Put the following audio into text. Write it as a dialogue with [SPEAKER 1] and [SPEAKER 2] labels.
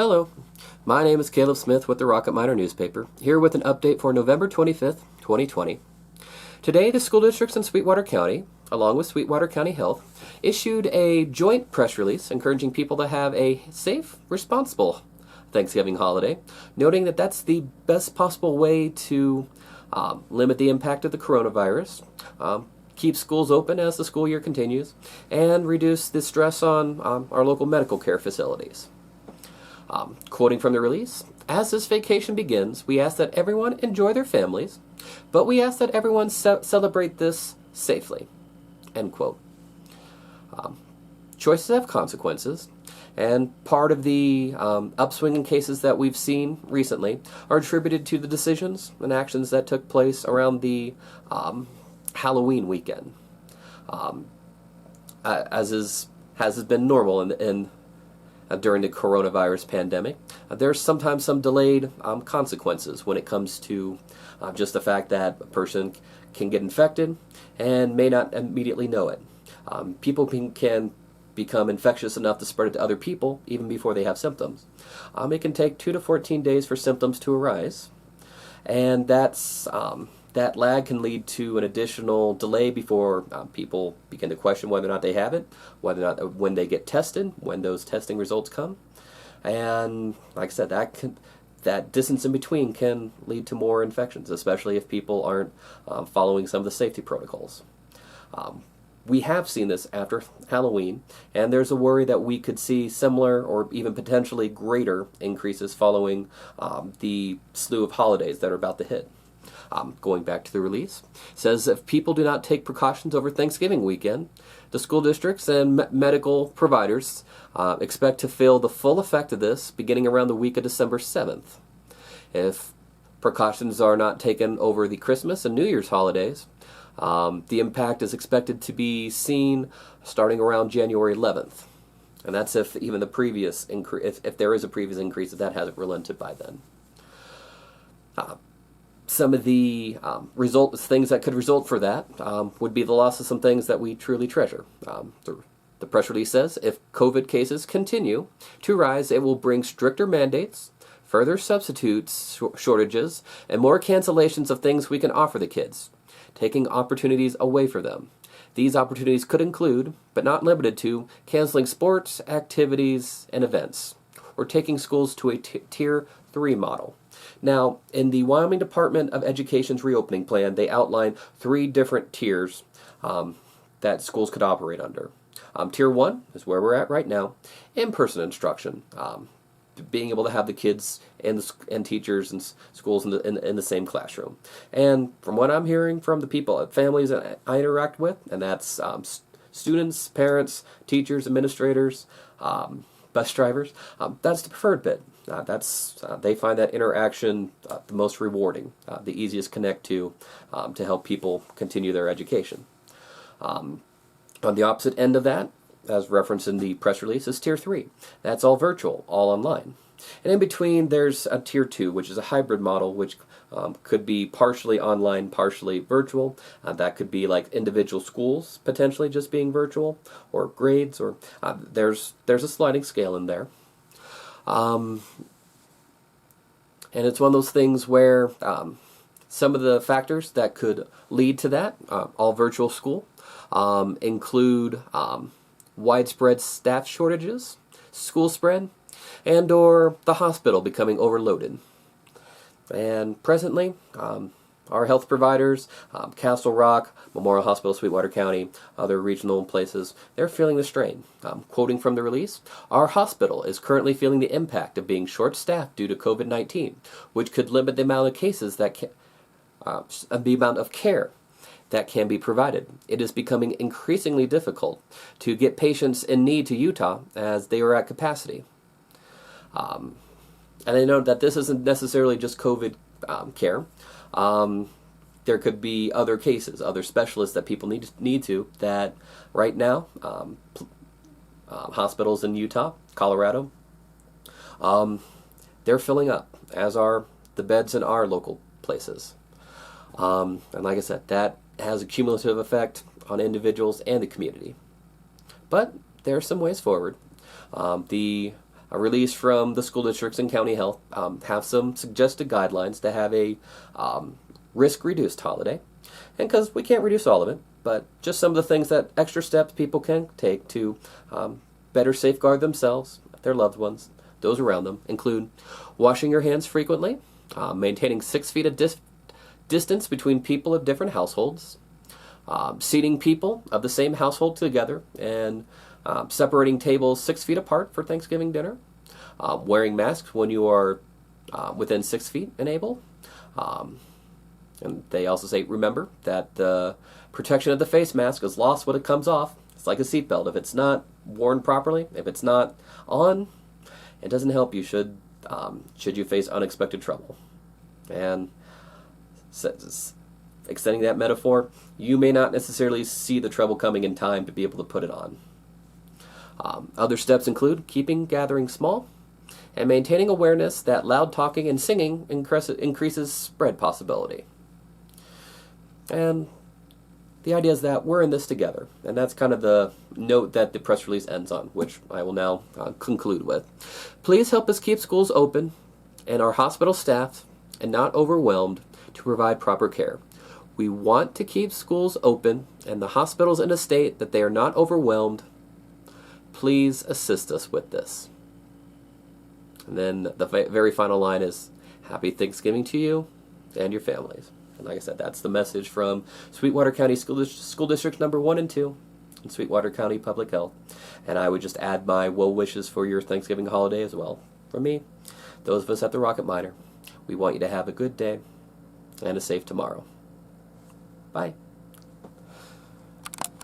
[SPEAKER 1] Hello, my name is Caleb Smith with the Rocket Miner newspaper, here with an update for November 25th, 2020. Today, the school districts in Sweetwater County, along with Sweetwater County Health, issued a joint press release encouraging people to have a safe, responsible Thanksgiving holiday, noting that that's the best possible way to limit the impact of the coronavirus, keep schools open as the school year continues, and reduce the stress on our local medical care facilities. Quoting from the release, "As this vacation begins, we ask that everyone enjoy their families, but we ask that everyone celebrate this safely." End quote. Choices have consequences, and part of the upswing in cases that we've seen recently are attributed to the decisions and actions that took place around the Halloween weekend, as has been normal during the coronavirus pandemic. There's sometimes some delayed consequences when it comes to just the fact that a person can get infected and may not immediately know it. People can become infectious enough to spread it to other people even before they have symptoms. It can take 2 to 14 days for symptoms to arise, and that lag can lead to an additional delay before people begin to question whether or not they have it, whether or not when they get tested, when those testing results come. And like I said, that distance in between can lead to more infections, especially if people aren't following some of the safety protocols. We have seen this after Halloween, and there's a worry that we could see similar or even potentially greater increases following the slew of holidays that are about to hit. Going back to the release, says if people do not take precautions over Thanksgiving weekend, the school districts and medical providers expect to feel the full effect of this beginning around the week of December 7th. If precautions are not taken over the Christmas and New Year's holidays, the impact is expected to be seen starting around January 11th. And that's if even the previous increase, if there is a previous increase, if that hasn't relented by then. Some of the things that could result for that would be the loss of some things that we truly treasure. The press release says, if COVID cases continue to rise, it will bring stricter mandates, further substitutes shortages, and more cancellations of things we can offer the kids, taking opportunities away from them. These opportunities could include, but not limited to, canceling sports, activities, and events, or taking schools to a Tier 3 model. Now, in the Wyoming Department of Education's reopening plan, they outline 3 different tiers that schools could operate under. Tier 1 is where we're at right now, in-person instruction, being able to have the kids and teachers and schools in the same classroom. And from what I'm hearing from the people, families that I interact with, and that's students, parents, teachers, administrators, bus drivers, that's the preferred bit. They find that interaction the most rewarding, the easiest connect to help people continue their education. On the opposite end of that, as referenced in the press release, is Tier 3. That's all virtual, all online. And in between, there's a Tier 2, which is a hybrid model, which could be partially online, partially virtual. That could be like individual schools potentially just being virtual, or grades, or there's a sliding scale in there. And it's one of those things where some of the factors that could lead to that, all virtual school, include widespread staff shortages, school spread, and or the hospital becoming overloaded. And presently, our health providers, Castle Rock, Memorial Hospital, Sweetwater County, other regional places, they're feeling the strain. Quoting from the release, "Our hospital is currently feeling the impact of being short-staffed due to COVID-19, which could limit the amount of cases the amount of care that can be provided. It is becoming increasingly difficult to get patients in need to Utah as they are at capacity." And I know that this isn't necessarily just COVID care. There could be other cases, other specialists that people need to, that right now, hospitals in Utah, Colorado, they're filling up, as are the beds in our local places. And like I said, that has a cumulative effect on individuals and the community. But there are some ways forward. The a release from the school districts and county health have some suggested guidelines to have a risk-reduced holiday. And because we can't reduce all of it, but just some of the things that extra steps people can take to better safeguard themselves, their loved ones, those around them, include washing your hands frequently, maintaining 6 feet of distance between people of different households, seating people of the same household together, and separating tables 6 feet apart for Thanksgiving dinner, wearing masks when you are within 6 feet and able. And they also say, remember that the protection of the face mask is lost when it comes off. It's like a seatbelt. If it's not worn properly, if it's not on, it doesn't help you should you face unexpected trouble. And extending that metaphor, you may not necessarily see the trouble coming in time to be able to put it on. Other steps include keeping gatherings small and maintaining awareness that loud talking and singing increases spread possibility. And the idea is that we're in this together, and that's kind of the note that the press release ends on, which I will now conclude with. Please help us keep schools open and our hospital staffed and not overwhelmed to provide proper care. We want to keep schools open and the hospitals in a state that they are not overwhelmed. Please assist us with this. And then the very final line is, Happy Thanksgiving to you and your families. And like I said, that's the message from Sweetwater County School District number 1 and 2 in Sweetwater County Public Health. And I would just add my well wishes for your Thanksgiving holiday as well. From me, those of us at the Rocket Miner, we want you to have a good day and a safe tomorrow. Bye.